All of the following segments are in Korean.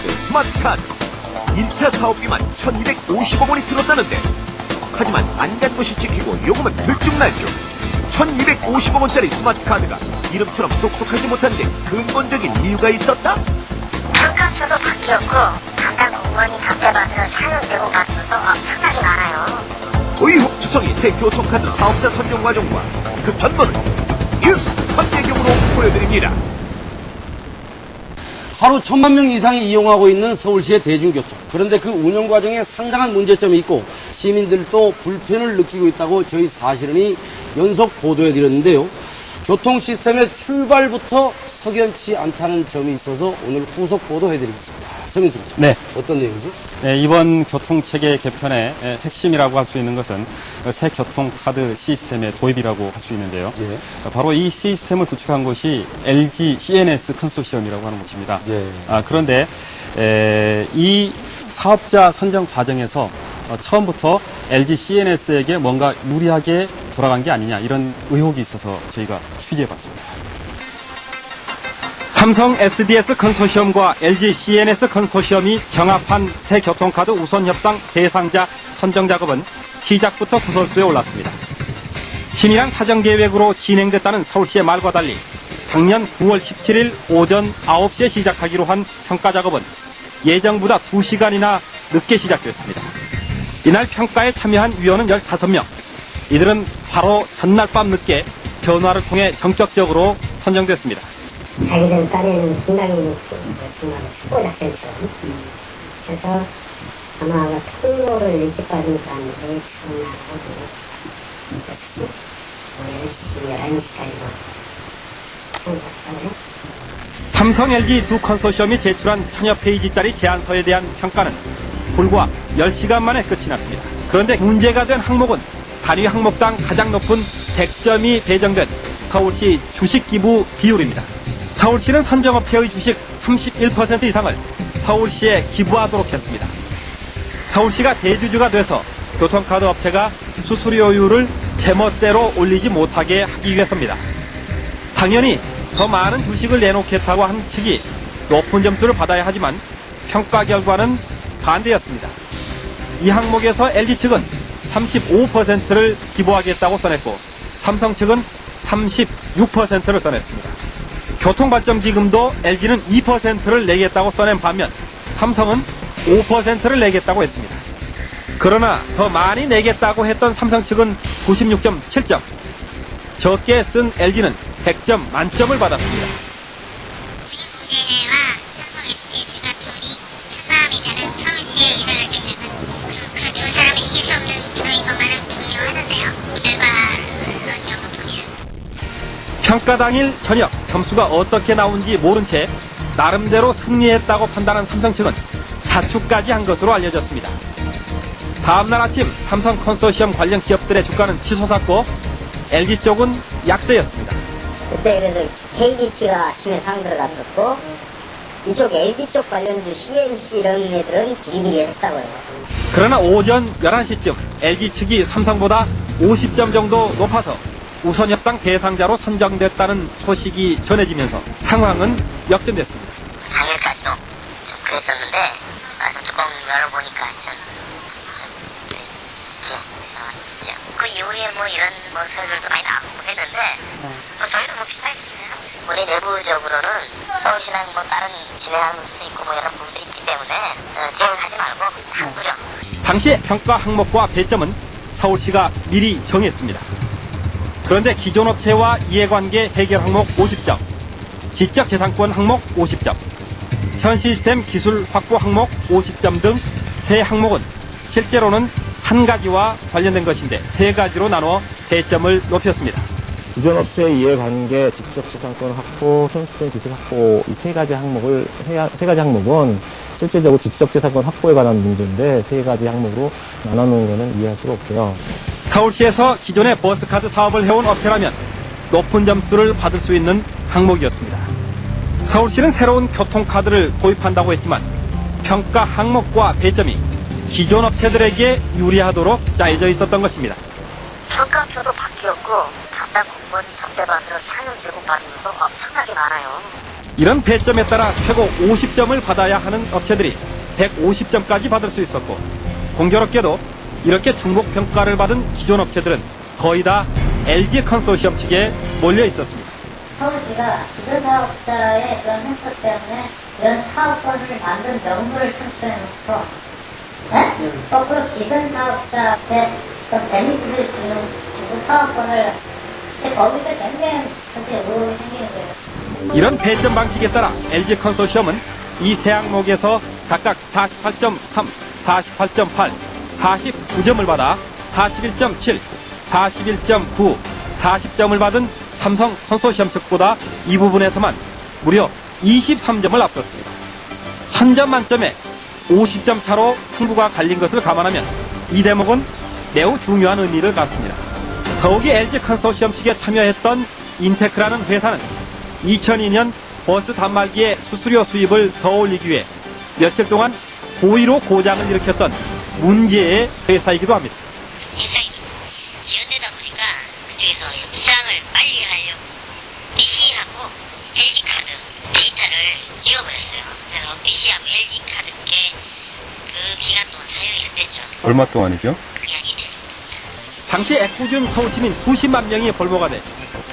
스마트카드 1차 사업비만 1250억 원이 들었다는데, 하지만 안간 것이 찍히고 요금은 들쭉날쭉. 1250억 원짜리 스마트카드가 이름처럼 똑똑하지 못한 데 근본적인 이유가 있었다? 평가표도 바뀌었고 담당 공무원이 접대받으러 사용 제공받은 것도 엄청나게 많아요. 의혹투성이 새 교통카드 사업자 선정 과정과 그 전문을 뉴스 판례경으로 보여드립니다. 하루 1000만 명 이상이 이용하고 있는 서울시의 대중교통. 그런데 그 운영 과정에 상당한 문제점이 있고 시민들도 불편을 느끼고 있다고 저희 사실은이 연속 보도해드렸는데요. 교통 시스템의 출발부터 석연치 않다는 점이 있어서 오늘 후속 보도해드리겠습니다. 서민수 기자. 네. 어떤 내용이죠? 네, 이번 교통체계 개편의 핵심이라고 할 수 있는 것은 새 교통카드 시스템의 도입이라고 할 수 있는데요. 예. 바로 이 시스템을 구축한 것이 LG CNS 컨소시엄이라고 하는 곳입니다. 예. 그런데 이 사업자 선정 과정에서 처음부터 LG CNS에게 뭔가 유리하게 돌아간 게 아니냐, 이런 의혹이 있어서 저희가 취재해봤습니다. 삼성 SDS 컨소시엄과 LG CNS 컨소시엄이 경합한 새 교통카드 우선 협상 대상자 선정 작업은 시작부터 구설수에 올랐습니다. 치밀한 사정 계획으로 진행됐다는 서울시의 말과 달리 작년 9월 17일 오전 9시에 시작하기로 한 평가 작업은 예정보다 2시간이나 늦게 시작됐습니다. 이날 평가에 참여한 위원은 15명. 이들은 바로 전날 밤 늦게 전화를 통해 정적적으로 선정됐습니다. 자기들 딴에는 상당히 정말 축구 작전처럼 그래서 아마 통보를 일찍 받으니까 내일 처음 나가고 6시, 10시, 11시까지 삼성, LG 두 컨소시엄이 제출한 천여 페이지짜리 제안서에 대한 평가는 불과 10시간 만에 끝이 났습니다. 그런데 문제가 된 항목은 단위 항목당 가장 높은 100점이 배정된 서울시 주식기부 비율입니다. 서울시는 선정업체의 주식 31% 이상을 서울시에 기부하도록 했습니다. 서울시가 대주주가 돼서 교통카드 업체가 수수료율을 제멋대로 올리지 못하게 하기 위해서입니다. 당연히 더 많은 주식을 내놓겠다고 한 측이 높은 점수를 받아야 하지만 평가 결과는 반대였습니다. 이 항목에서 LG 측은 35%를 기부하겠다고 써냈고 삼성 측은 36%를 써냈습니다. 교통발전기금도 LG는 2%를 내겠다고 써낸 반면 삼성은 5%를 내겠다고 했습니다. 그러나 더 많이 내겠다고 했던 삼성 측은 96.7점, 적게 쓴 LG는 100점 만점을 받았습니다. 문제와 삼성 SDS가 둘이 마음이면은 서울시의 의사를 결정해서 그 두 사람이 이길 수 없는 그인 것만은 분명하던데요. 결과론적으로 보면. 평가 당일 저녁 점수가 어떻게 나온지 모른 채 나름대로 승리했다고 판단한 삼성 측은 자축까지 한 것으로 알려졌습니다. 다음날 아침 삼성 컨소시엄 관련 기업들의 주가는 치솟았고 LG 쪽은 약세였습니다. 그때 그래서 KBT가 아침에 상 들어갔었고 이쪽 LG 쪽 관련주 CNC 이런 애들은 비리비리했었다고요. 그러나 오전 11시쯤 LG 측이 삼성보다 50점 정도 높아서 우선 협상 대상자로 선정됐다는 소식이 전해지면서 상황은 역전됐습니다. 당일까지도 좀 그랬었는데 뚜껑 열어보니까 그 이후에 뭐 이런 설들도 많이 나오고 했는데 저희도 뭐 비슷하게 진행하고 있어요. 우리 내부적으로는 서울시랑 뭐 다른 진행하는 수도 있고 뭐 여러 부분들이 있기 때문에 대응하지 말고 한 거죠. 당시의 평가 항목과 배점은 서울시가 미리 정했습니다. 그런데 기존 업체와 이해관계 해결 항목 50점, 지적재산권 항목 50점, 현 시스템 기술 확보 항목 50점 등 세 항목은 실제로는 한 가지와 관련된 것인데 세 가지로 나눠 배점을 높였습니다. 기존 업체의 이해관계, 지적재산권 확보, 현 시스템 기술 확보 이 세 가지 항목은 실질적으로 지적재산권 확보에 관한 문제인데 세 가지 항목으로 나눠놓은 것은 이해할 수가 없고요. 서울시에서 기존의 버스카드 사업을 해온 업체라면 높은 점수를 받을 수 있는 항목이었습니다. 서울시는 새로운 교통카드를 도입한다고 했지만 평가 항목과 배점이 기존 업체들에게 유리하도록 짜여져 있었던 것입니다. 평가표도 바뀌었고 담당 공무원이 접대받으러 사용 제공받은 것도 엄청나게 많아요. 이런 배점에 따라 최고 50점을 받아야 하는 업체들이 150점까지 받을 수 있었고, 공교롭게도 이렇게 중복 평가를 받은 기존 업체들은 거의 다 LG 컨소시엄 측에 몰려 있었습니다. 서울시가 기존 사업자의 그런 행태 때문에 이런 사업권을 만든 명분을 창출해놓고서 거꾸로 기존 사업자한테 어떤 베니핏을 주고 사업권을 거기서 굉장히 사실 의혹이 생기는 거예요. 이런 배점 방식에 따라 LG 컨소시엄은 이 세 항목에서 각각 48.3, 48.8, 49점을 받아 41.7, 41.9, 40점을 받은 삼성 컨소시엄 측보다 이 부분에서만 무려 23점을 앞섰습니다. 1000점 만점에 50점 차로 승부가 갈린 것을 감안하면 이 대목은 매우 중요한 의미를 갖습니다. 더욱이 LG 컨소시엄 측에 참여했던 인테크라는 회사는 2002년 버스 단말기의 수수료 수입을 더 올리기 위해 며칠 동안 고의로 고장을 일으켰던 문제의 회사이기도 합니다. 일상이 지연되다 보니까 그쪽에서 수상을 빨리 하려고 PC하고 LG카드 데이터를 지워버렸어요. 그래서 PC하고 LG카드께 그 기간 동안 사용이 안 됐죠. 얼마 동안이죠? 그냥 이틀. 당시 애꿎은 서울시민 수십만 명이 볼모가 돼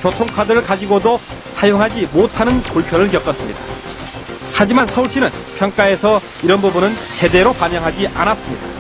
교통카드를 가지고도 사용하지 못하는 불편을 겪었습니다. 하지만 서울시는 평가에서 이런 부분은 제대로 반영하지 않았습니다.